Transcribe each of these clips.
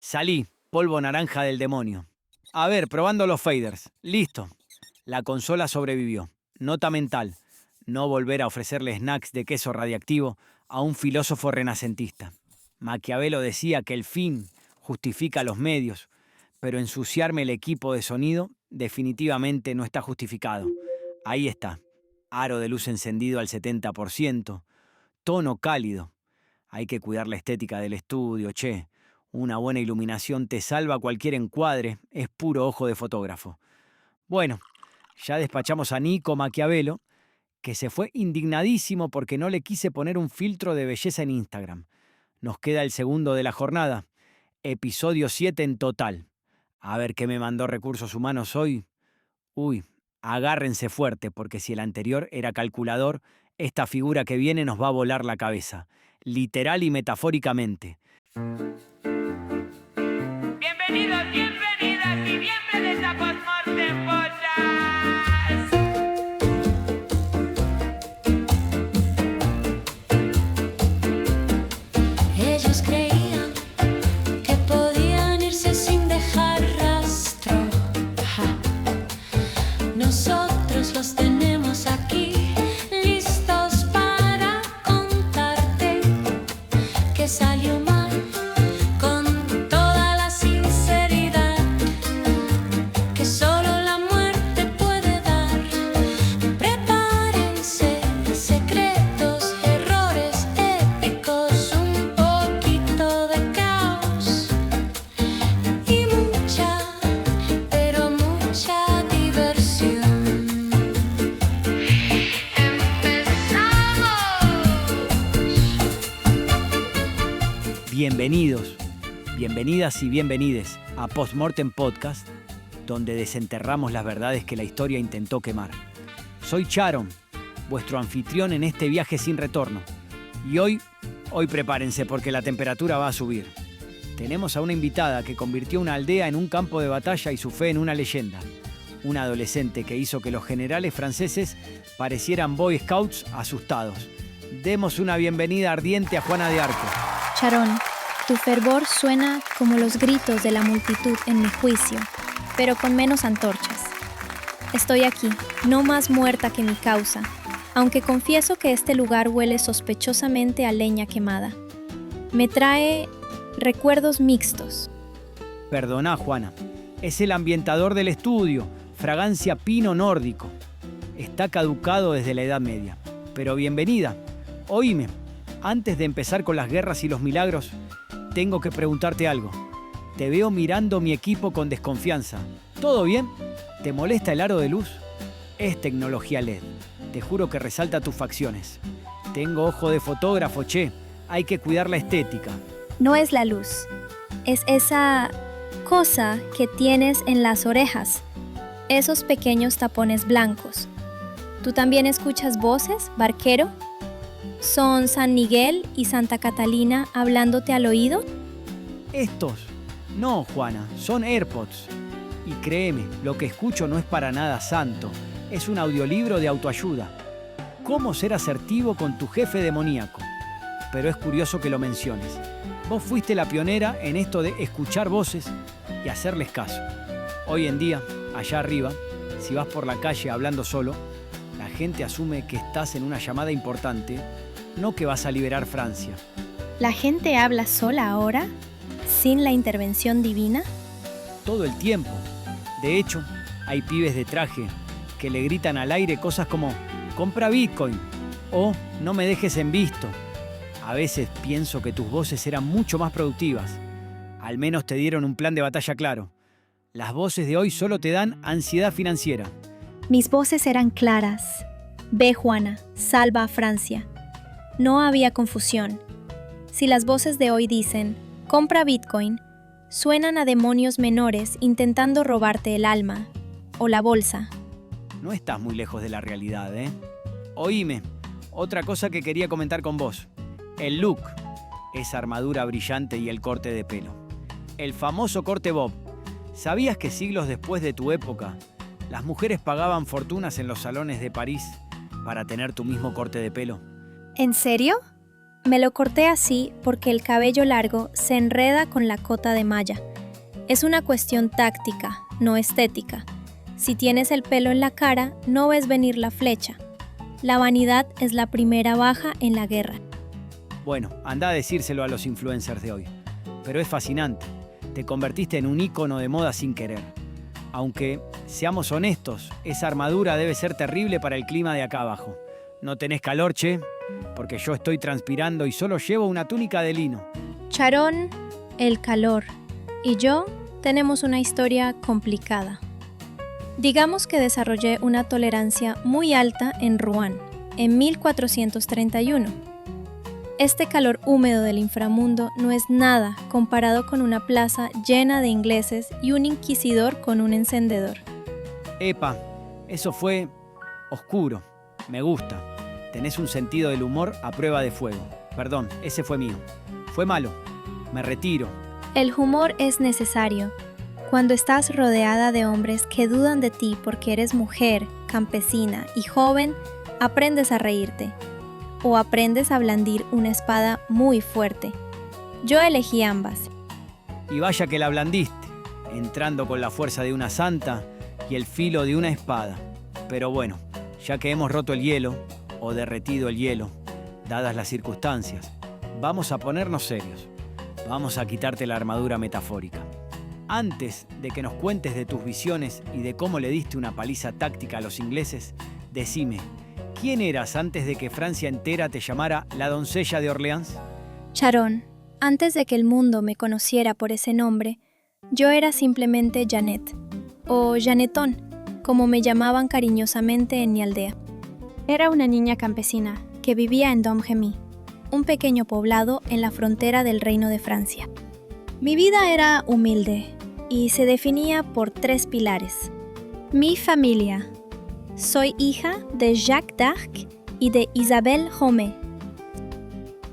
Salí, polvo naranja del demonio. A ver, probando los faders. Listo. La consola sobrevivió. Nota mental: no volver a ofrecerle snacks de queso radiactivo a un filósofo renacentista. Maquiavelo decía que el fin justifica los medios, pero ensuciarme el equipo de sonido definitivamente no está justificado. Ahí está. Aro de luz encendido al 70%. Tono cálido. Hay que cuidar la estética del estudio, che. Una buena iluminación te salva cualquier encuadre, es puro ojo de fotógrafo. Bueno, ya despachamos a Nico Maquiavelo, que se fue indignadísimo porque no le quise poner un filtro de belleza en Instagram. Nos queda el segundo de la jornada, episodio 7 en total. A ver qué me mandó Recursos Humanos hoy. Uy, agárrense fuerte, porque si el anterior era calculador, esta figura que viene nos va a volar la cabeza, literal y metafóricamente. Bienvenidos, bienvenidas y bienvenidos a Postmortem Podcast. Ellos creían que podían irse sin dejar rastro. Ja. Nosotros los tenemos aquí, listos para contarte que salió mal. Bienvenidos, bienvenidas y bienvenides a Postmortem Podcast, donde desenterramos las verdades que la historia intentó quemar. Soy Charon, vuestro anfitrión en este viaje sin retorno. Y hoy prepárense porque la temperatura va a subir. Tenemos a una invitada que convirtió una aldea en un campo de batalla y su fe en una leyenda. Una adolescente que hizo que los generales franceses parecieran Boy Scouts asustados. Demos una bienvenida ardiente a Juana de Arco. Charon, tu fervor suena como los gritos de la multitud en mi juicio, pero con menos antorchas. Estoy aquí, no más muerta que mi causa, aunque confieso que este lugar huele sospechosamente a leña quemada. Me trae recuerdos mixtos. Perdona, Juana. Es el ambientador del estudio, fragancia pino nórdico. Está caducado desde la Edad Media. Pero bienvenida. Oíme, antes de empezar con las guerras y los milagros, tengo que preguntarte algo. Te veo mirando mi equipo con desconfianza. ¿Todo bien? ¿Te molesta el aro de luz? Es tecnología LED. Te juro que resalta tus facciones. Tengo ojo de fotógrafo, che. Hay que cuidar la estética. No es la luz, es esa cosa que tienes en las orejas, esos pequeños tapones blancos. ¿Tú también escuchas voces, barquero? ¿Son San Miguel y Santa Catalina hablándote al oído? Estos. No, Juana, son AirPods. Y créeme, lo que escucho no es para nada santo. Es un audiolibro de autoayuda. ¿Cómo ser asertivo con tu jefe demoníaco? Pero es curioso que lo menciones. Vos fuiste la pionera en esto de escuchar voces y hacerles caso. Hoy en día, allá arriba, si vas por la calle hablando solo, la gente asume que estás en una llamada importante, no que vas a liberar Francia. ¿La gente habla sola ahora, sin la intervención divina? Todo el tiempo. De hecho, hay pibes de traje que le gritan al aire cosas como «compra Bitcoin» o «no me dejes en visto». A veces pienso que tus voces eran mucho más productivas. Al menos te dieron un plan de batalla claro. Las voces de hoy solo te dan ansiedad financiera. Mis voces eran claras. Ve, Juana, salva a Francia. No había confusión. Si las voces de hoy dicen, compra Bitcoin, suenan a demonios menores intentando robarte el alma o la bolsa. No estás muy lejos de la realidad, ¿eh? Oíme, otra cosa que quería comentar con vos. El look, esa armadura brillante y el corte de pelo. El famoso corte bob. ¿Sabías que siglos después de tu época, las mujeres pagaban fortunas en los salones de París para tener tu mismo corte de pelo? ¿En serio? Me lo corté así porque el cabello largo se enreda con la cota de malla. Es una cuestión táctica, no estética. Si tienes el pelo en la cara, no ves venir la flecha. La vanidad es la primera baja en la guerra. Bueno, anda a decírselo a los influencers de hoy. Pero es fascinante. Te convertiste en un ícono de moda sin querer. Aunque, seamos honestos, esa armadura debe ser terrible para el clima de acá abajo. ¿No tenés calor, che? Porque yo estoy transpirando y solo llevo una túnica de lino. Charón, el calor, y yo tenemos una historia complicada. Digamos que desarrollé una tolerancia muy alta en Rouen, en 1431. Este calor húmedo del inframundo no es nada comparado con una plaza llena de ingleses y un inquisidor con un encendedor. Epa, eso fue oscuro. Me gusta. Tenés un sentido del humor a prueba de fuego. Perdón, ese fue mío. Fue malo. Me retiro. El humor es necesario. Cuando estás rodeada de hombres que dudan de ti porque eres mujer, campesina y joven, aprendes a reírte. O aprendes a blandir una espada muy fuerte. Yo elegí ambas. Y vaya que la blandiste, entrando con la fuerza de una santa y el filo de una espada. Pero bueno, ya que hemos roto el hielo, o derretido el hielo, dadas las circunstancias, vamos a ponernos serios. Vamos a quitarte la armadura metafórica. Antes de que nos cuentes de tus visiones y de cómo le diste una paliza táctica a los ingleses, decime, ¿quién eras antes de que Francia entera te llamara la doncella de Orleans? Charón, antes de que el mundo me conociera por ese nombre, yo era simplemente Janet, o Janetón, como me llamaban cariñosamente en mi aldea. Era una niña campesina que vivía en Domremy, un pequeño poblado en la frontera del Reino de Francia. Mi vida era humilde y se definía por 3 pilares. Mi familia. Soy hija de Jacques d'Arc y de Isabelle Romé.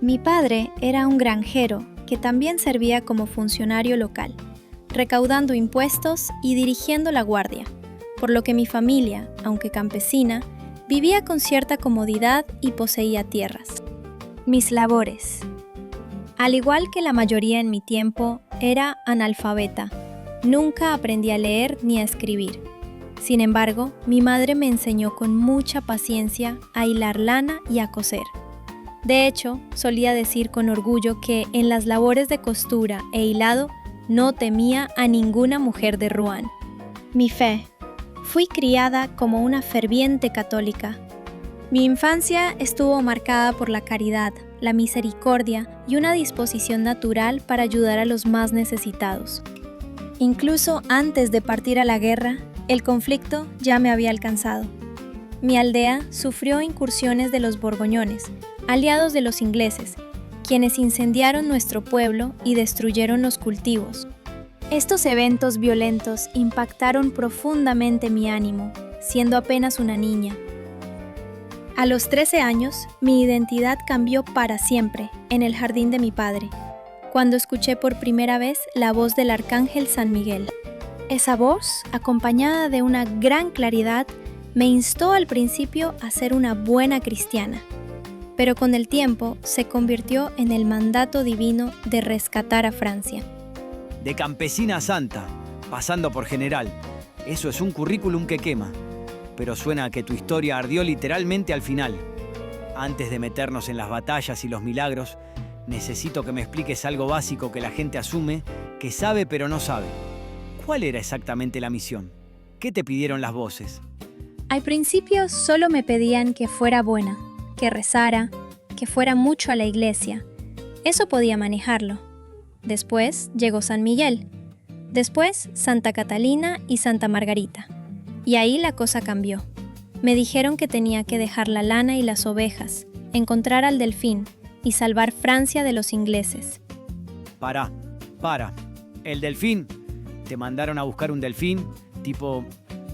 Mi padre era un granjero que también servía como funcionario local, recaudando impuestos y dirigiendo la guardia, por lo que mi familia, aunque campesina, vivía con cierta comodidad y poseía tierras. Mis labores. Al igual que la mayoría en mi tiempo, era analfabeta. Nunca aprendí a leer ni a escribir. Sin embargo, mi madre me enseñó con mucha paciencia a hilar lana y a coser. De hecho, solía decir con orgullo que en las labores de costura e hilado no temía a ninguna mujer de Rouen. Mi fe. Fui criada como una ferviente católica. Mi infancia estuvo marcada por la caridad, la misericordia y una disposición natural para ayudar a los más necesitados. Incluso antes de partir a la guerra, el conflicto ya me había alcanzado. Mi aldea sufrió incursiones de los borgoñones, aliados de los ingleses, quienes incendiaron nuestro pueblo y destruyeron los cultivos. Estos eventos violentos impactaron profundamente mi ánimo, siendo apenas una niña. A los 13 años, mi identidad cambió para siempre en el jardín de mi padre, cuando escuché por primera vez la voz del arcángel San Miguel. Esa voz, acompañada de una gran claridad, me instó al principio a ser una buena cristiana, pero con el tiempo se convirtió en el mandato divino de rescatar a Francia. De campesina a santa, pasando por general. Eso es un currículum que quema. Pero suena a que tu historia ardió literalmente al final. Antes de meternos en las batallas y los milagros, necesito que me expliques algo básico que la gente asume, que sabe pero no sabe. ¿Cuál era exactamente la misión? ¿Qué te pidieron las voces? Al principio solo me pedían que fuera buena, que rezara, que fuera mucho a la iglesia. Eso podía manejarlo. Después llegó San Miguel. Después Santa Catalina y Santa Margarita. Y ahí la cosa cambió. Me dijeron que tenía que dejar la lana y las ovejas, encontrar al delfín y salvar Francia de los ingleses. Para. El delfín. Te mandaron a buscar un delfín, tipo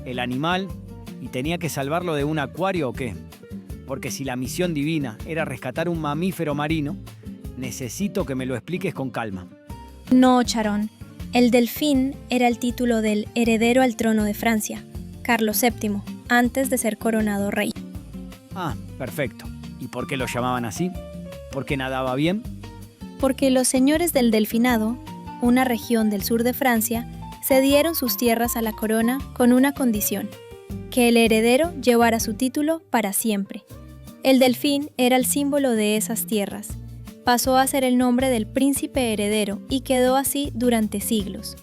el animal, y tenía que salvarlo de un acuario o qué. Porque si la misión divina era rescatar un mamífero marino, necesito que me lo expliques con calma. No, Charón. El delfín era el título del heredero al trono de Francia, Carlos VII, antes de ser coronado rey. Ah, perfecto. ¿Y por qué lo llamaban así? ¿Por qué nadaba bien? Porque los señores del Delfinado, una región del sur de Francia, cedieron sus tierras a la corona con una condición: que el heredero llevara su título para siempre. El delfín era el símbolo de esas tierras. Pasó a ser el nombre del príncipe heredero y quedó así durante siglos.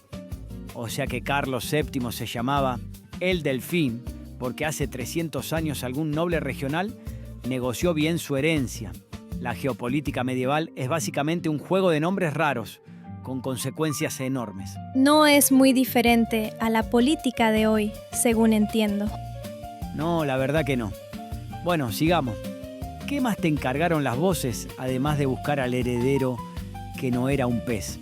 O sea que Carlos VII se llamaba el Delfín porque hace 300 años algún noble regional negoció bien su herencia. La geopolítica medieval es básicamente un juego de nombres raros, con consecuencias enormes. No es muy diferente a la política de hoy, según entiendo. No, la verdad que no. Bueno, sigamos. ¿Qué más te encargaron las voces, además de buscar al heredero que no era un pez?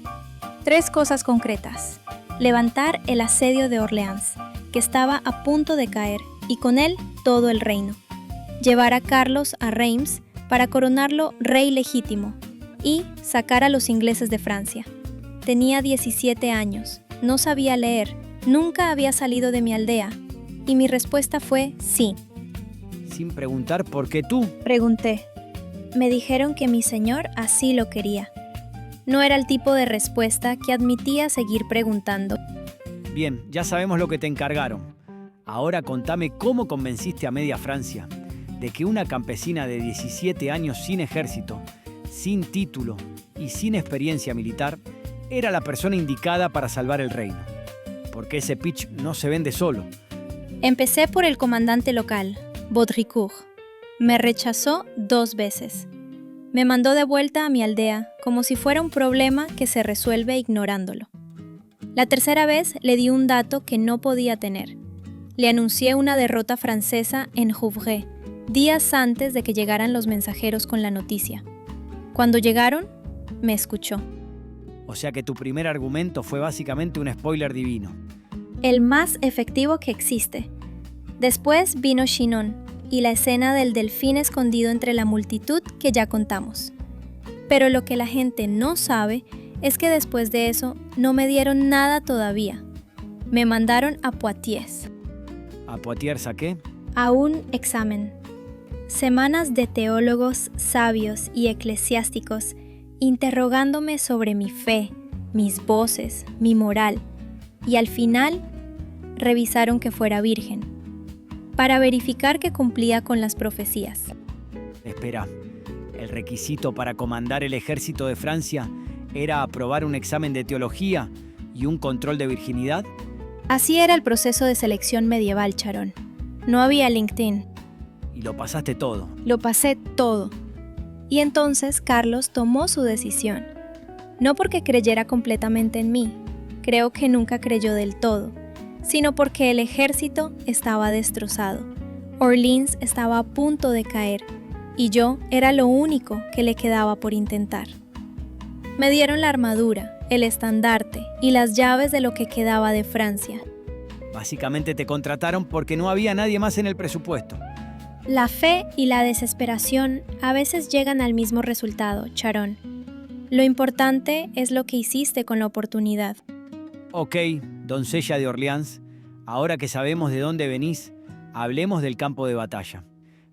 3 cosas concretas. Levantar el asedio de Orleans, que estaba a punto de caer, y con él todo el reino. Llevar a Carlos a Reims para coronarlo rey legítimo y sacar a los ingleses de Francia. Tenía 17 años, no sabía leer, nunca había salido de mi aldea, y mi respuesta fue sí. Sin preguntar por qué tú. Pregunté. Me dijeron que mi señor así lo quería. No era el tipo de respuesta que admitía seguir preguntando. Bien, ya sabemos lo que te encargaron. Ahora contame cómo convenciste a media Francia de que una campesina de 17 años sin ejército, sin título y sin experiencia militar era la persona indicada para salvar el reino. Porque ese pitch no se vende solo. Empecé por el comandante local, Baudricourt. Me rechazó 2 veces. Me mandó de vuelta a mi aldea como si fuera un problema que se resuelve ignorándolo. La tercera vez le di un dato que no podía tener. Le anuncié una derrota francesa en Rouvray, días antes de que llegaran los mensajeros con la noticia. Cuando llegaron, me escuchó. O sea que tu primer argumento fue básicamente un spoiler divino. El más efectivo que existe. Después vino Chinon y la escena del delfín escondido entre la multitud que ya contamos. Pero lo que la gente no sabe es que después de eso no me dieron nada todavía. Me mandaron a Poitiers. ¿A Poitiers a qué? A un examen. Semanas de teólogos, sabios y eclesiásticos interrogándome sobre mi fe, mis voces, mi moral, y al final revisaron que fuera virgen, para verificar que cumplía con las profecías. Espera, ¿el requisito para comandar el ejército de Francia era aprobar un examen de teología y un control de virginidad? Así era el proceso de selección medieval, Charón. No había LinkedIn. Y lo pasaste todo. Lo pasé todo. Y entonces Carlos tomó su decisión. No porque creyera completamente en mí, creo que nunca creyó del todo, sino porque el ejército estaba destrozado. Orleans estaba a punto de caer y yo era lo único que le quedaba por intentar. Me dieron la armadura, el estandarte y las llaves de lo que quedaba de Francia. Básicamente te contrataron porque no había nadie más en el presupuesto. La fe y la desesperación a veces llegan al mismo resultado, Charón. Lo importante es lo que hiciste con la oportunidad. Ok, doncella de Orleans, ahora que sabemos de dónde venís, hablemos del campo de batalla.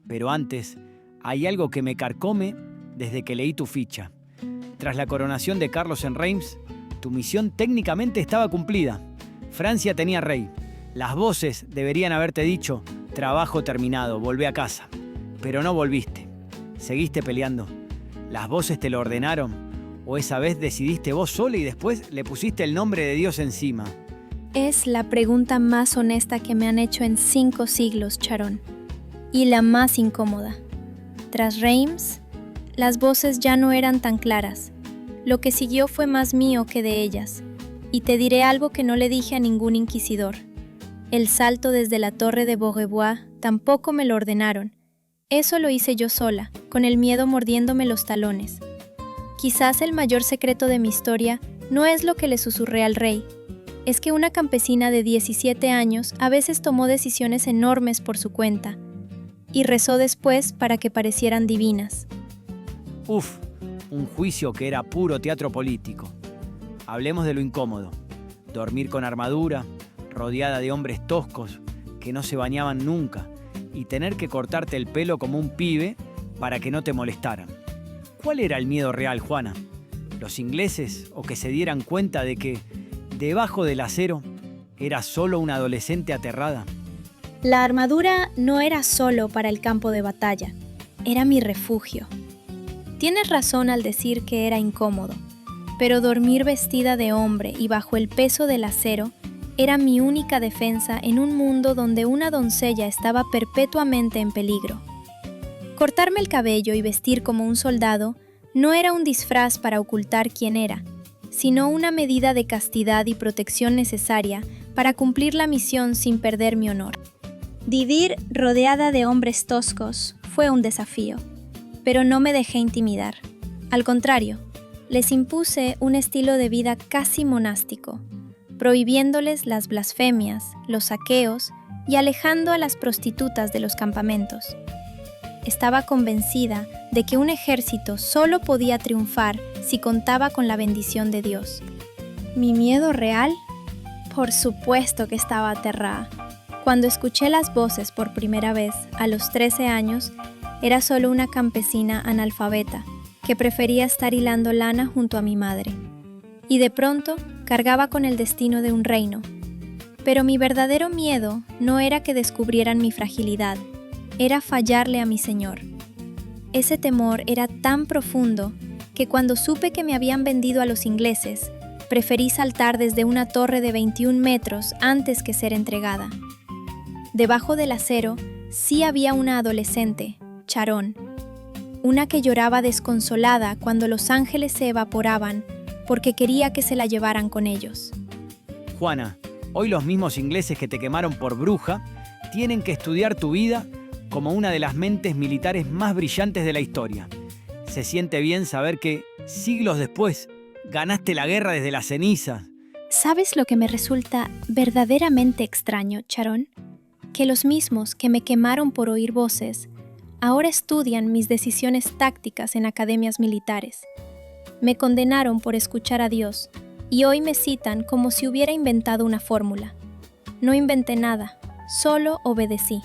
Pero antes, hay algo que me carcome desde que leí tu ficha. Tras la coronación de Carlos en Reims, tu misión técnicamente estaba cumplida. Francia tenía rey. Las voces deberían haberte dicho: trabajo terminado, volvé a casa. Pero no volviste. Seguiste peleando. ¿Las voces te lo ordenaron? ¿O esa vez decidiste vos sola y después le pusiste el nombre de Dios encima? Es la pregunta más honesta que me han hecho en 5 siglos, Charón. Y la más incómoda. Tras Reims, las voces ya no eran tan claras. Lo que siguió fue más mío que de ellas. Y te diré algo que no le dije a ningún inquisidor. El salto desde la torre de Beaurevoir tampoco me lo ordenaron. Eso lo hice yo sola, con el miedo mordiéndome los talones. Quizás el mayor secreto de mi historia no es lo que le susurré al rey. Es que una campesina de 17 años a veces tomó decisiones enormes por su cuenta y rezó después para que parecieran divinas. Uf, un juicio que era puro teatro político. Hablemos de lo incómodo. Dormir con armadura, rodeada de hombres toscos que no se bañaban nunca y tener que cortarte el pelo como un pibe para que no te molestaran. ¿Cuál era el miedo real, Juana? ¿Los ingleses o que se dieran cuenta de que debajo del acero era solo una adolescente aterrada? La armadura no era solo para el campo de batalla, era mi refugio. Tienes razón al decir que era incómodo, pero dormir vestida de hombre y bajo el peso del acero era mi única defensa en un mundo donde una doncella estaba perpetuamente en peligro. Cortarme el cabello y vestir como un soldado no era un disfraz para ocultar quién era, sino una medida de castidad y protección necesaria para cumplir la misión sin perder mi honor. Vivir rodeada de hombres toscos fue un desafío, pero no me dejé intimidar. Al contrario, les impuse un estilo de vida casi monástico, prohibiéndoles las blasfemias, los saqueos y alejando a las prostitutas de los campamentos. Estaba convencida de que un ejército solo podía triunfar si contaba con la bendición de Dios. ¿Mi miedo real? Por supuesto que estaba aterrada. Cuando escuché las voces por primera vez, a los 13 años, era solo una campesina analfabeta que prefería estar hilando lana junto a mi madre. Y de pronto cargaba con el destino de un reino. Pero mi verdadero miedo no era que descubrieran mi fragilidad, era fallarle a mi Señor. Ese temor era tan profundo que cuando supe que me habían vendido a los ingleses, preferí saltar desde una torre de 21 metros antes que ser entregada. Debajo del acero sí había una adolescente, Sharon, una que lloraba desconsolada cuando los ángeles se evaporaban porque quería que se la llevaran con ellos. Juana, hoy los mismos ingleses que te quemaron por bruja tienen que estudiar tu vida como una de las mentes militares más brillantes de la historia. Se siente bien saber que, siglos después, ganaste la guerra desde las cenizas. ¿Sabes lo que me resulta verdaderamente extraño, Sharon? Que los mismos que me quemaron por oír voces, ahora estudian mis decisiones tácticas en academias militares. Me condenaron por escuchar a Dios y hoy me citan como si hubiera inventado una fórmula. No inventé nada, solo obedecí.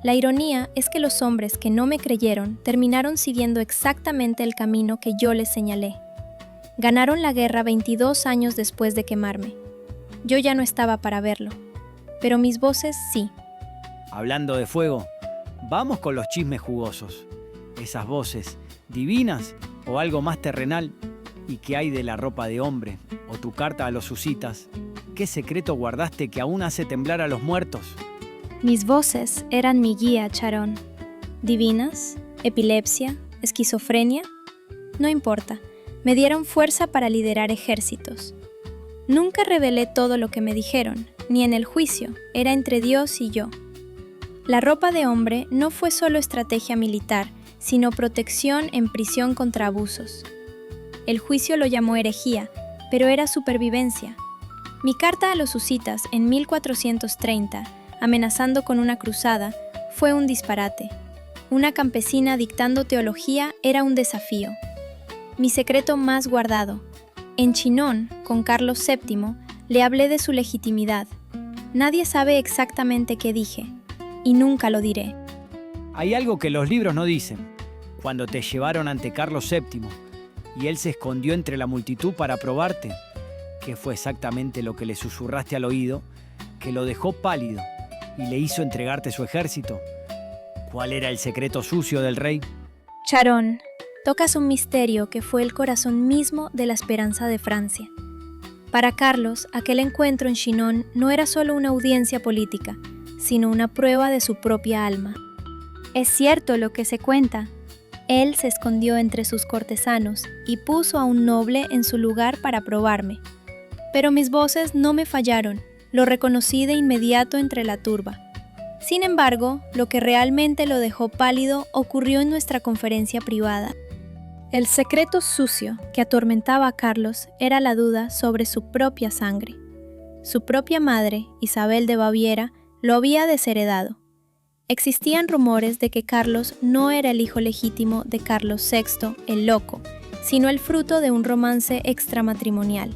La ironía es que los hombres que no me creyeron terminaron siguiendo exactamente el camino que yo les señalé. Ganaron la guerra 22 años después de quemarme. Yo ya no estaba para verlo, pero mis voces sí. Hablando de fuego, vamos con los chismes jugosos. Esas voces, divinas o algo más terrenal, ¿y qué hay de la ropa de hombre o tu carta a los husitas? ¿Qué secreto guardaste que aún hace temblar a los muertos? Mis voces eran mi guía, Sharon. Divinas, epilepsia, esquizofrenia, no importa, me dieron fuerza para liderar ejércitos. Nunca revelé todo lo que me dijeron, ni en el juicio, era entre Dios y yo. La ropa de hombre no fue solo estrategia militar, sino protección en prisión contra abusos. El juicio lo llamó herejía, pero era supervivencia. Mi carta a los husitas en 1430, amenazando con una cruzada, fue un disparate. Una campesina dictando teología era un desafío. Mi secreto más guardado. En Chinon, con Carlos VII, le hablé de su legitimidad. Nadie sabe exactamente qué dije, y nunca lo diré. Hay algo que los libros no dicen. Cuando te llevaron ante Carlos VII y él se escondió entre la multitud para probarte, ¿qué fue exactamente lo que le susurraste al oído que lo dejó pálido y le hizo entregarte su ejército? ¿Cuál era el secreto sucio del rey? Sharon, tocas un misterio que fue el corazón mismo de la esperanza de Francia. Para Carlos, aquel encuentro en Chinon no era solo una audiencia política, sino una prueba de su propia alma. Es cierto lo que se cuenta. Él se escondió entre sus cortesanos y puso a un noble en su lugar para probarme. Pero mis voces no me fallaron, lo reconocí de inmediato entre la turba. Sin embargo, lo que realmente lo dejó pálido ocurrió en nuestra conferencia privada. El secreto sucio que atormentaba a Carlos era la duda sobre su propia sangre. Su propia madre, Isabel de Baviera, lo había desheredado. Existían rumores de que Carlos no era el hijo legítimo de Carlos VI, el Loco, sino el fruto de un romance extramatrimonial.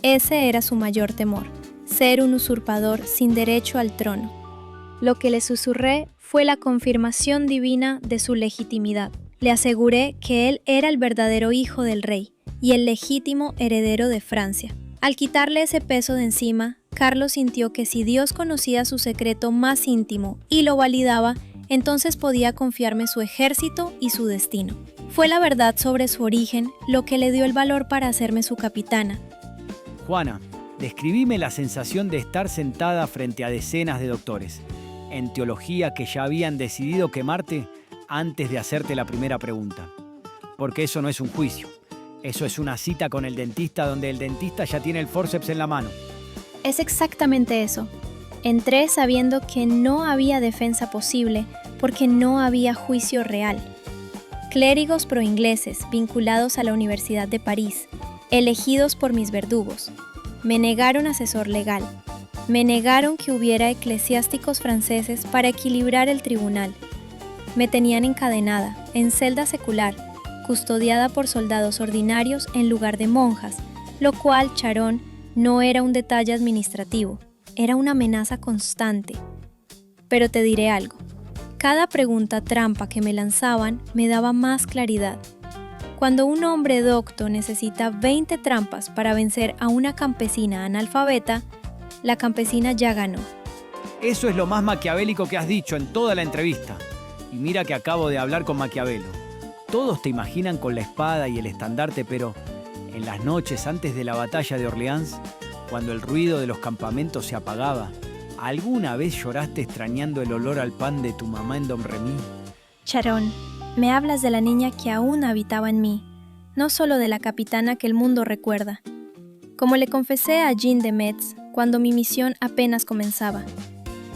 Ese era su mayor temor, ser un usurpador sin derecho al trono. Lo que le susurré fue la confirmación divina de su legitimidad. Le aseguré que él era el verdadero hijo del rey y el legítimo heredero de Francia. Al quitarle ese peso de encima, Carlos sintió que si Dios conocía su secreto más íntimo y lo validaba, entonces podía confiarme su ejército y su destino. Fue la verdad sobre su origen lo que le dio el valor para hacerme su capitana. Juana, describime la sensación de estar sentada frente a decenas de doctores en teología que ya habían decidido quemarte antes de hacerte la primera pregunta. Porque eso no es un juicio. Eso es una cita con el dentista donde el dentista ya tiene el forceps en la mano. Es exactamente eso. Entré sabiendo que no había defensa posible porque no había juicio real. Clérigos proingleses vinculados a la Universidad de París, elegidos por mis verdugos, me negaron asesor legal. Me negaron que hubiera eclesiásticos franceses para equilibrar el tribunal. Me tenían encadenada, en celda secular, custodiada por soldados ordinarios en lugar de monjas, lo cual, Charón, no era un detalle administrativo, era una amenaza constante. Pero te diré algo, cada pregunta trampa que me lanzaban me daba más claridad. Cuando un hombre docto necesita 20 trampas para vencer a una campesina analfabeta, la campesina ya ganó. Eso es lo más maquiavélico que has dicho en toda la entrevista. Y mira que acabo de hablar con Maquiavelo. Todos te imaginan con la espada y el estandarte, pero en las noches antes de la batalla de Orleans, cuando el ruido de los campamentos se apagaba, ¿alguna vez lloraste extrañando el olor al pan de tu mamá en Domremy? Charón, me hablas de la niña que aún habitaba en mí, no solo de la capitana que el mundo recuerda. Como le confesé a Jean de Metz cuando mi misión apenas comenzaba,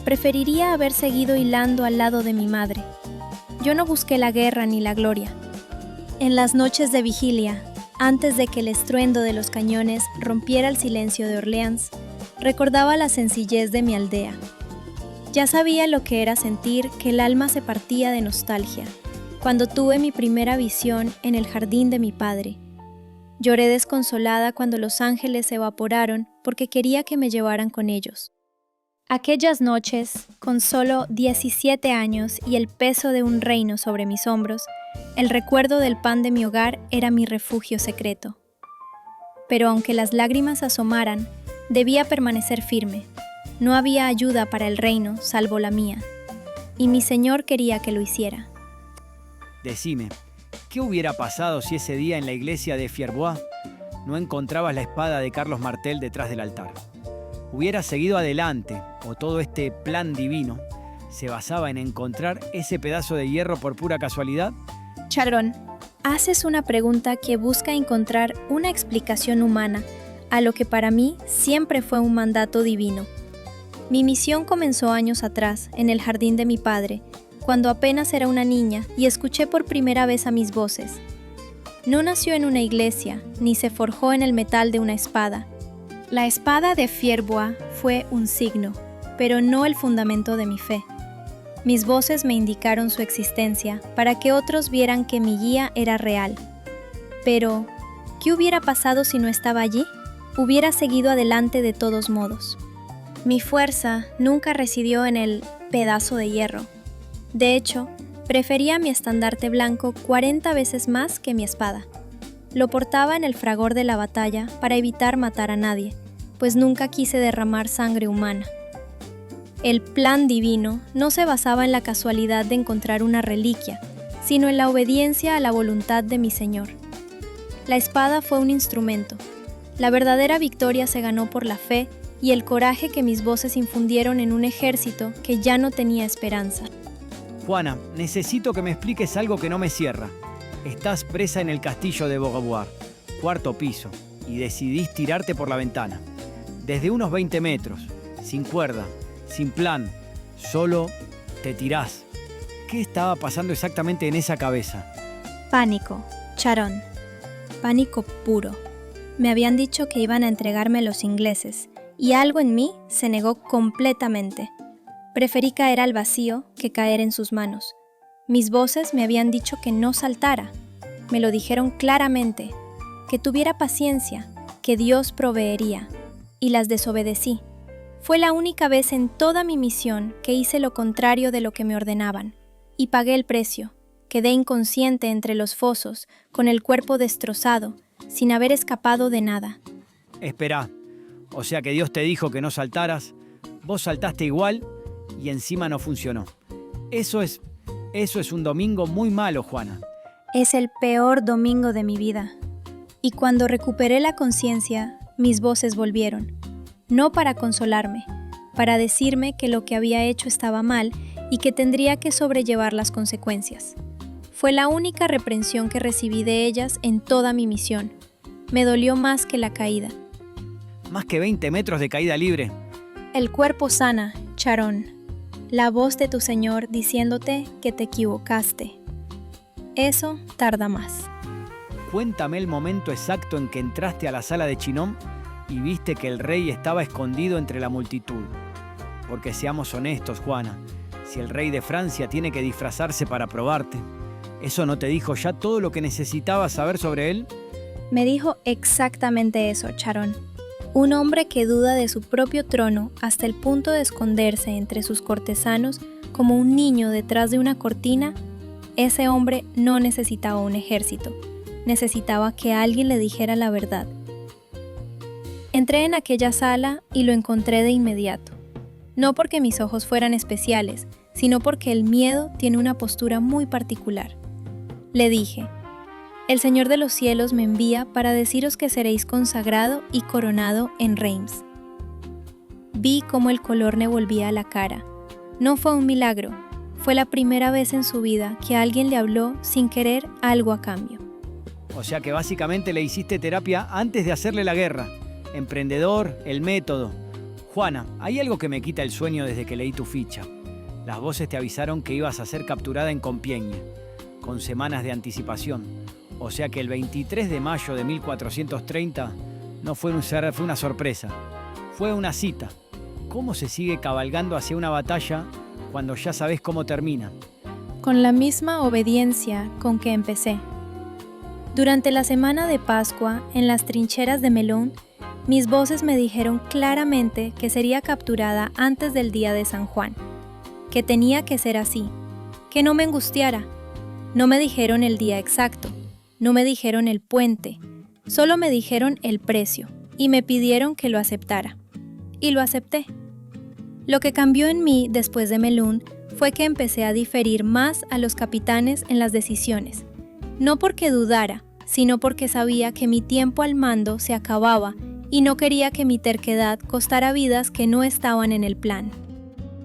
preferiría haber seguido hilando al lado de mi madre. Yo no busqué la guerra ni la gloria. En las noches de vigilia, antes de que el estruendo de los cañones rompiera el silencio de Orleans, recordaba la sencillez de mi aldea. Ya sabía lo que era sentir que el alma se partía de nostalgia, cuando tuve mi primera visión en el jardín de mi padre. Lloré desconsolada cuando los ángeles se evaporaron porque quería que me llevaran con ellos. Aquellas noches, con solo 17 años y el peso de un reino sobre mis hombros, el recuerdo del pan de mi hogar era mi refugio secreto. Pero aunque las lágrimas asomaran, debía permanecer firme. No había ayuda para el reino salvo la mía, y mi Señor quería que lo hiciera. Decime, ¿qué hubiera pasado si ese día en la iglesia de Fierbois no encontrabas la espada de Carlos Martel detrás del altar? ¿Hubieras seguido adelante o todo este plan divino se basaba en encontrar ese pedazo de hierro por pura casualidad? Charón, haces una pregunta que busca encontrar una explicación humana a lo que para mí siempre fue un mandato divino. Mi misión comenzó años atrás, en el jardín de mi padre, cuando apenas era una niña y escuché por primera vez a mis voces. No nació en una iglesia, ni se forjó en el metal de una espada. La espada de Fierbois fue un signo, pero no el fundamento de mi fe. Mis voces me indicaron su existencia para que otros vieran que mi guía era real. Pero, ¿qué hubiera pasado si no estaba allí? Hubiera seguido adelante de todos modos. Mi fuerza nunca residió en el pedazo de hierro. De hecho, prefería mi estandarte blanco 40 veces más que mi espada. Lo portaba en el fragor de la batalla para evitar matar a nadie, pues nunca quise derramar sangre humana. El plan divino no se basaba en la casualidad de encontrar una reliquia, sino en la obediencia a la voluntad de mi Señor. La espada fue un instrumento. La verdadera victoria se ganó por la fe y el coraje que mis voces infundieron en un ejército que ya no tenía esperanza. Juana, necesito que me expliques algo que no me cierra. Estás presa en el castillo de Beaurevoir, 4º piso, y decidís tirarte por la ventana. Desde unos 20 metros, sin cuerda, sin plan, solo te tirás. ¿Qué estaba pasando exactamente en esa cabeza? Pánico, Charón. Pánico puro. Me habían dicho que iban a entregarme los ingleses, y algo en mí se negó completamente. Preferí caer al vacío que caer en sus manos. Mis voces me habían dicho que no saltara. Me lo dijeron claramente, que tuviera paciencia, que Dios proveería, y las desobedecí. Fue la única vez en toda mi misión que hice lo contrario de lo que me ordenaban, y pagué el precio. Quedé inconsciente entre los fosos, con el cuerpo destrozado, sin haber escapado de nada. Esperá, o sea que Dios te dijo que no saltaras, vos saltaste igual y encima no funcionó. Eso es un domingo muy malo, Juana. Es el peor domingo de mi vida. Y cuando recuperé la conciencia, mis voces volvieron. No para consolarme, para decirme que lo que había hecho estaba mal y que tendría que sobrellevar las consecuencias. Fue la única reprensión que recibí de ellas en toda mi misión. Me dolió más que la caída. Más que 20 metros de caída libre. El cuerpo sana, Charón. La voz de tu Señor diciéndote que te equivocaste. Eso tarda más. Cuéntame el momento exacto en que entraste a la sala de Chinon y viste que el rey estaba escondido entre la multitud. Porque seamos honestos, Juana, si el rey de Francia tiene que disfrazarse para probarte, ¿eso no te dijo ya todo lo que necesitabas saber sobre él? Me dijo exactamente eso, Charón. Un hombre que duda de su propio trono hasta el punto de esconderse entre sus cortesanos como un niño detrás de una cortina, ese hombre no necesitaba un ejército, necesitaba que alguien le dijera la verdad. Entré en aquella sala y lo encontré de inmediato. No porque mis ojos fueran especiales, sino porque el miedo tiene una postura muy particular. Le dije: el Señor de los cielos me envía para deciros que seréis consagrado y coronado en Reims. Vi cómo el color le volvía a la cara. No fue un milagro, fue la primera vez en su vida que alguien le habló sin querer algo a cambio. O sea que básicamente le hiciste terapia antes de hacerle la guerra. Emprendedor, el método. Juana, hay algo que me quita el sueño desde que leí tu ficha. Las voces te avisaron que ibas a ser capturada en Compiègne, con semanas de anticipación. O sea que el 23 de mayo de 1430 no fue una sorpresa, fue una cita. ¿Cómo se sigue cabalgando hacia una batalla cuando ya sabes cómo termina? Con la misma obediencia con que empecé. Durante la semana de Pascua, en las trincheras de Melun, mis voces me dijeron claramente que sería capturada antes del día de San Juan, que tenía que ser así, que no me angustiara. No me dijeron el día exacto. No me dijeron el puente, solo me dijeron el precio y me pidieron que lo aceptara. Y lo acepté. Lo que cambió en mí después de Melun fue que empecé a diferir más a los capitanes en las decisiones. No porque dudara, sino porque sabía que mi tiempo al mando se acababa y no quería que mi terquedad costara vidas que no estaban en el plan.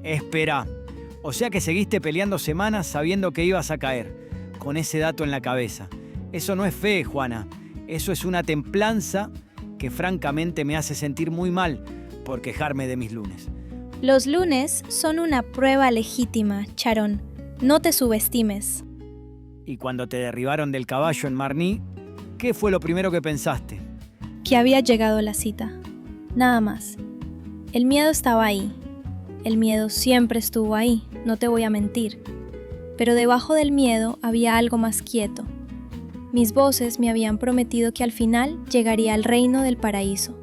Espera, o sea que seguiste peleando semanas sabiendo que ibas a caer, con ese dato en la cabeza. Eso no es fe, Juana. Eso es una templanza que francamente me hace sentir muy mal por quejarme de mis lunes. Los lunes son una prueba legítima, Charón. No te subestimes. Y cuando te derribaron del caballo en Marny, ¿qué fue lo primero que pensaste? Que había llegado la cita. Nada más. El miedo estaba ahí. El miedo siempre estuvo ahí, no te voy a mentir. Pero debajo del miedo había algo más quieto. Mis voces me habían prometido que al final llegaría al reino del paraíso.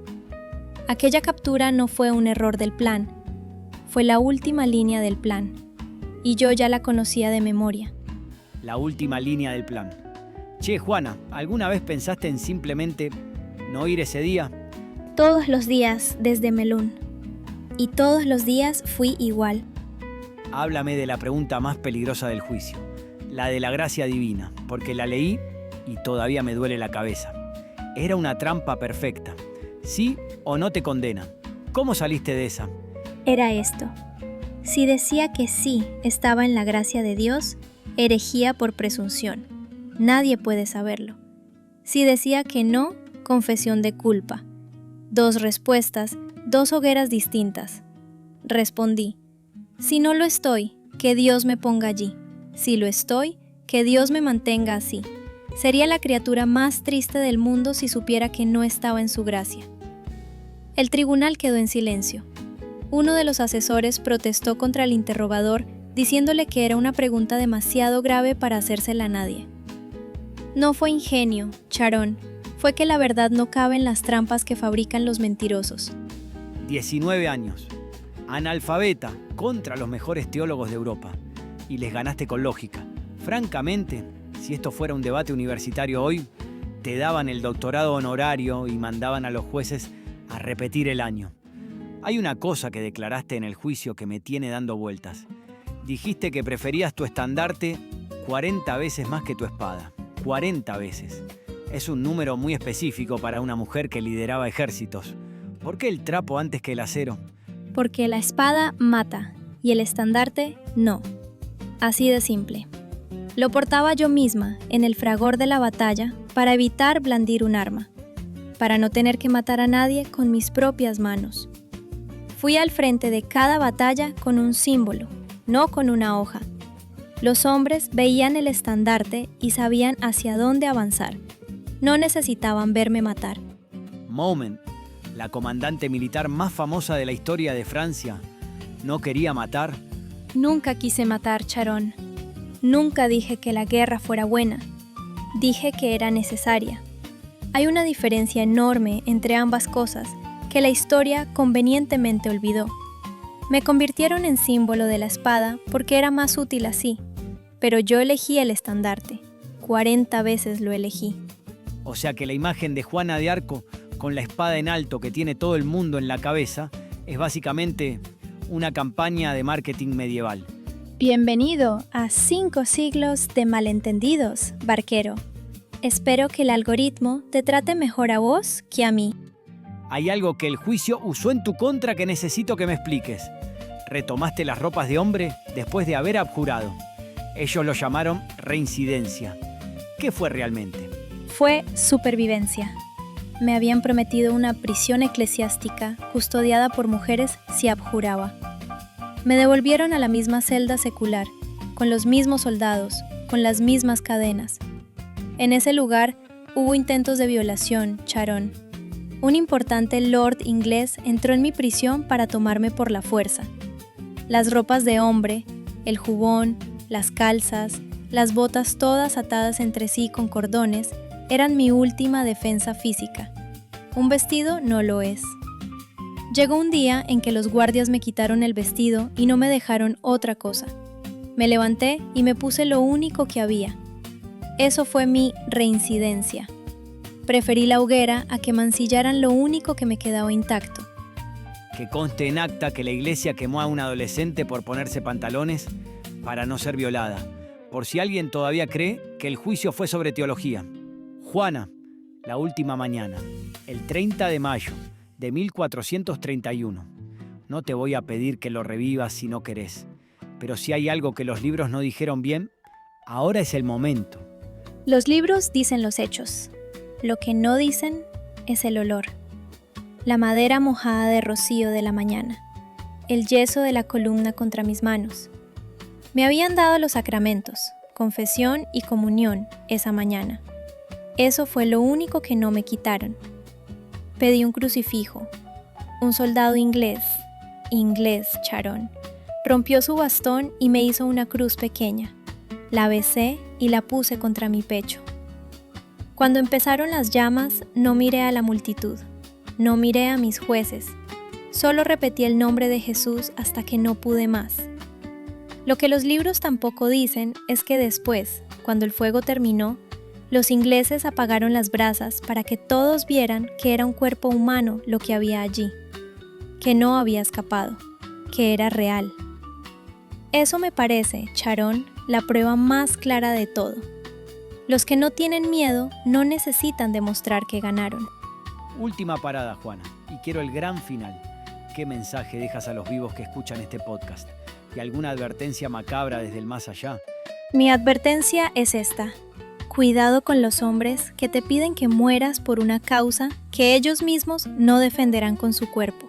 Aquella captura no fue un error del plan, fue la última línea del plan, y yo ya la conocía de memoria. La última línea del plan. Che, Juana, ¿alguna vez pensaste en simplemente no ir ese día? Todos los días desde Melun. Y todos los días fui igual. Háblame de la pregunta más peligrosa del juicio, la de la gracia divina, porque la leí y todavía me duele la cabeza. Era una trampa perfecta. ¿Sí o no te condena? ¿Cómo saliste de esa? Era esto. Si decía que sí estaba en la gracia de Dios, herejía por presunción. Nadie puede saberlo. Si decía que no, confesión de culpa. 2 respuestas, 2 hogueras distintas. Respondí: si no lo estoy, que Dios me ponga allí. Si lo estoy, que Dios me mantenga así. Sería la criatura más triste del mundo si supiera que no estaba en su gracia. El tribunal quedó en silencio. Uno de los asesores protestó contra el interrogador diciéndole que era una pregunta demasiado grave para hacérsela a nadie. No fue ingenio, Charón, fue que la verdad no cabe en las trampas que fabrican los mentirosos. 19 años, analfabeta contra los mejores teólogos de Europa, y les ganaste con lógica, Francamente, si esto fuera un debate universitario hoy, te daban el doctorado honorario y mandaban a los jueces a repetir el año. Hay una cosa que declaraste en el juicio que me tiene dando vueltas. Dijiste que preferías tu estandarte 40 veces más que tu espada. 40 veces. Es un número muy específico para una mujer que lideraba ejércitos. ¿Por qué el trapo antes que el acero? Porque la espada mata y el estandarte no. Así de simple. Lo portaba yo misma en el fragor de la batalla para evitar blandir un arma, para no tener que matar a nadie con mis propias manos. Fui al frente de cada batalla con un símbolo, no con una hoja. Los hombres veían el estandarte y sabían hacia dónde avanzar. No necesitaban verme matar. Moment, la comandante militar más famosa de la historia de Francia, ¿no quería matar? Nunca quise matar, Charón. Nunca dije que la guerra fuera buena. Dije que era necesaria. Hay una diferencia enorme entre ambas cosas que la historia convenientemente olvidó. Me convirtieron en símbolo de la espada porque era más útil así, pero yo elegí el estandarte. 40 veces lo elegí. O sea que la imagen de Juana de Arco con la espada en alto que tiene todo el mundo en la cabeza es básicamente una campaña de marketing medieval. Bienvenido a 5 siglos de malentendidos, barquero. Espero que el algoritmo te trate mejor a vos que a mí. Hay algo que el juicio usó en tu contra que necesito que me expliques. Retomaste las ropas de hombre después de haber abjurado. Ellos lo llamaron reincidencia. ¿Qué fue realmente? Fue supervivencia. Me habían prometido una prisión eclesiástica custodiada por mujeres si abjuraba. Me devolvieron a la misma celda secular, con los mismos soldados, con las mismas cadenas. En ese lugar hubo intentos de violación, Charón. Un importante lord inglés entró en mi prisión para tomarme por la fuerza. Las ropas de hombre, el jubón, las calzas, las botas todas atadas entre sí con cordones, eran mi última defensa física. Un vestido no lo es. Llegó un día en que los guardias me quitaron el vestido y no me dejaron otra cosa. Me levanté y me puse lo único que había. Eso fue mi reincidencia. Preferí la hoguera a que mancillaran lo único que me quedaba intacto. Que conste en acta que la iglesia quemó a una adolescente por ponerse pantalones para no ser violada, por si alguien todavía cree que el juicio fue sobre teología. Juana, la última mañana, el 30 de mayo de 1431. No te voy a pedir que lo revivas si no querés, pero si hay algo que los libros no dijeron bien, ahora es el momento. Los libros dicen los hechos. Lo que no dicen es el olor. La madera mojada de rocío de la mañana. El yeso de la columna contra mis manos. Me habían dado los sacramentos, confesión y comunión esa mañana. Eso fue lo único que no me quitaron. Pedí un crucifijo. Un soldado inglés, Charón, rompió su bastón y me hizo una cruz pequeña. La besé y la puse contra mi pecho. Cuando empezaron las llamas, no miré a la multitud, no miré a mis jueces. Solo repetí el nombre de Jesús hasta que no pude más. Lo que los libros tampoco dicen es que después, cuando el fuego terminó, los ingleses apagaron las brasas para que todos vieran que era un cuerpo humano lo que había allí, que no había escapado, que era real. Eso me parece, Charón, la prueba más clara de todo. Los que no tienen miedo no necesitan demostrar que ganaron. Última parada, Juana, y quiero el gran final. ¿Qué mensaje dejas a los vivos que escuchan este podcast? ¿Y alguna advertencia macabra desde el más allá? Mi advertencia es esta. Cuidado con los hombres que te piden que mueras por una causa que ellos mismos no defenderán con su cuerpo.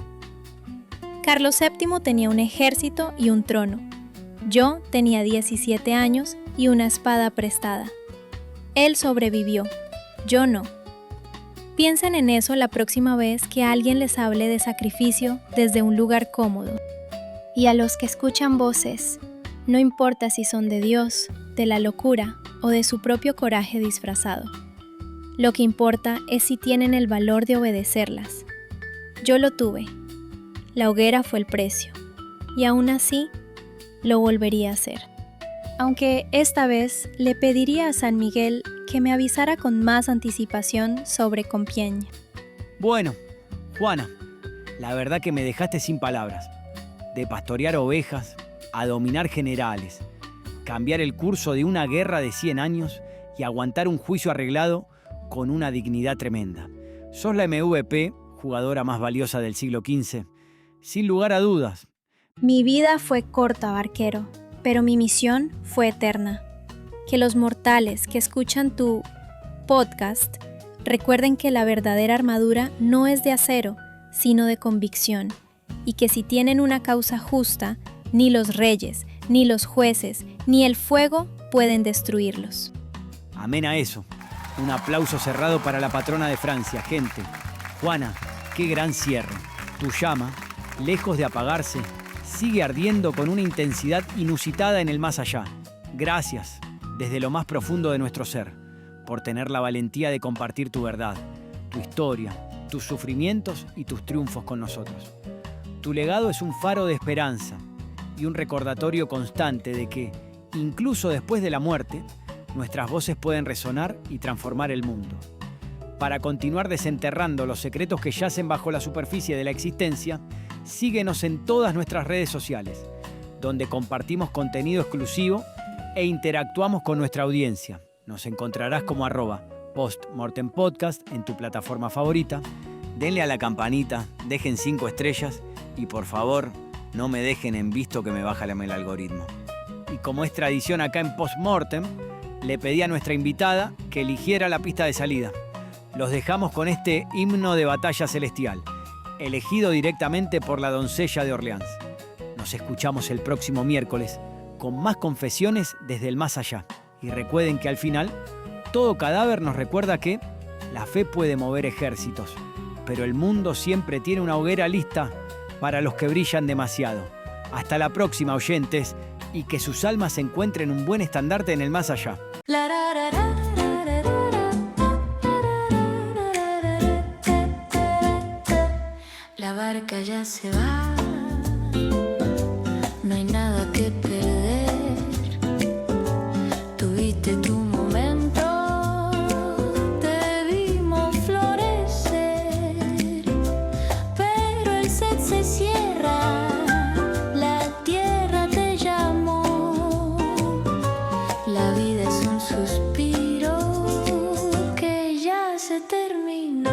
Carlos VII tenía un ejército y un trono. Yo tenía 17 años y una espada prestada. Él sobrevivió, yo no. Piensen en eso la próxima vez que alguien les hable de sacrificio desde un lugar cómodo. Y a los que escuchan voces, no importa si son de Dios, de la locura o de su propio coraje disfrazado. Lo que importa es si tienen el valor de obedecerlas. Yo lo tuve. La hoguera fue el precio. Y aún así, lo volvería a hacer. aunque esta vez le pediría a San Miguel que me avisara con más anticipación sobre Compiègne. Bueno, Juana, la verdad que me dejaste sin palabras. De pastorear ovejas a dominar generales, cambiar el curso de una guerra de 100 años y aguantar un juicio arreglado con una dignidad tremenda. Sos la MVP, jugadora más valiosa del siglo XV, sin lugar a dudas. Mi vida fue corta, barquero, pero mi misión fue eterna. Que los mortales que escuchan tu podcast recuerden que la verdadera armadura no es de acero, sino de convicción, y que si tienen una causa justa, ni los reyes, ni los jueces, ni el fuego pueden destruirlos. Amén a eso. Un aplauso cerrado para la patrona de Francia, gente. Juana, qué gran cierre. Tu llama, lejos de apagarse, sigue ardiendo con una intensidad inusitada en el más allá. Gracias, desde lo más profundo de nuestro ser, por tener la valentía de compartir tu verdad, tu historia, tus sufrimientos y tus triunfos con nosotros. Tu legado es un faro de esperanza y un recordatorio constante de que, incluso después de la muerte, nuestras voces pueden resonar y transformar el mundo. Para continuar desenterrando los secretos que yacen bajo la superficie de la existencia, síguenos en todas nuestras redes sociales, donde compartimos contenido exclusivo e interactuamos con nuestra audiencia. Nos encontrarás como @postmortempodcast en tu plataforma favorita. Denle a la campanita, dejen 5 estrellas y por favor, no me dejen en visto que me baja el algoritmo. Y como es tradición acá en Postmortem, le pedí a nuestra invitada que eligiera la pista de salida. Los dejamos con este himno de batalla celestial, elegido directamente por la doncella de Orleans. Nos escuchamos el próximo miércoles con más confesiones desde el más allá. Y recuerden que al final, todo cadáver nos recuerda que la fe puede mover ejércitos, pero el mundo siempre tiene una hoguera lista para los que brillan demasiado. Hasta la próxima, oyentes, y que sus almas encuentren un buen estandarte en el más allá. La barca ya se va, no hay nada que perder. Tuviste tu momento, te vimos florecer, pero el set se cierra, la tierra te llamó. La vida es un suspiro que ya se terminó.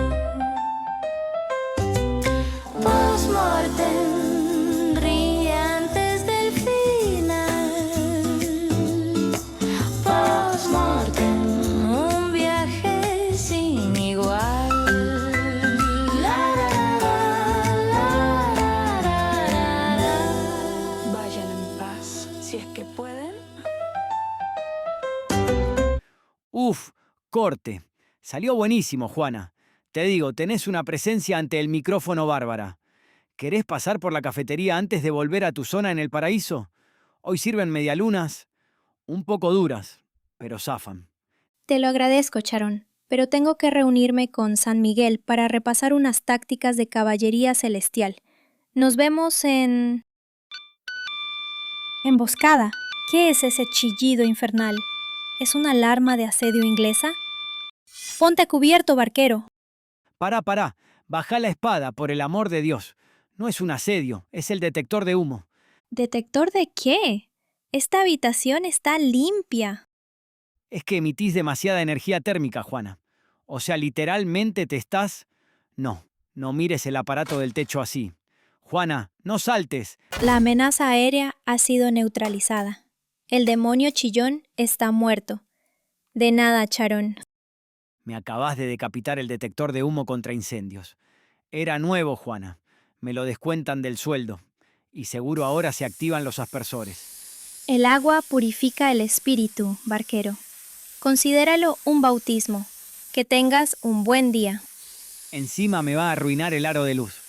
Postmortem, ríe antes del final. Postmortem, un viaje sin igual. Vayan en paz, si es que pueden. Uf, corte. Salió buenísimo, Juana. Te digo, tenés una presencia ante el micrófono bárbara. ¿Querés pasar por la cafetería antes de volver a tu zona en el paraíso? Hoy sirven medialunas, un poco duras, pero zafan. Te lo agradezco, Charón, pero tengo que reunirme con San Miguel para repasar unas tácticas de caballería celestial. Nos vemos en... Emboscada. ¿Qué es ese chillido infernal? ¿Es una alarma de asedio inglesa? Ponte a cubierto, barquero. Pará. Bajá la espada, por el amor de Dios. No es un asedio, es el detector de humo. ¿Detector de qué? Esta habitación está limpia. Es que emitís demasiada energía térmica, Juana. O sea, literalmente te estás... No mires el aparato del techo así. Juana, no saltes. La amenaza aérea ha sido neutralizada. El demonio chillón está muerto. De nada, Charón. Me acabás de decapitar el detector de humo contra incendios. Era nuevo, Juana. Me lo descuentan del sueldo. Y seguro ahora se activan los aspersores. El agua purifica el espíritu, barquero. Considéralo un bautismo. Que tengas un buen día. Encima me va a arruinar el aro de luz.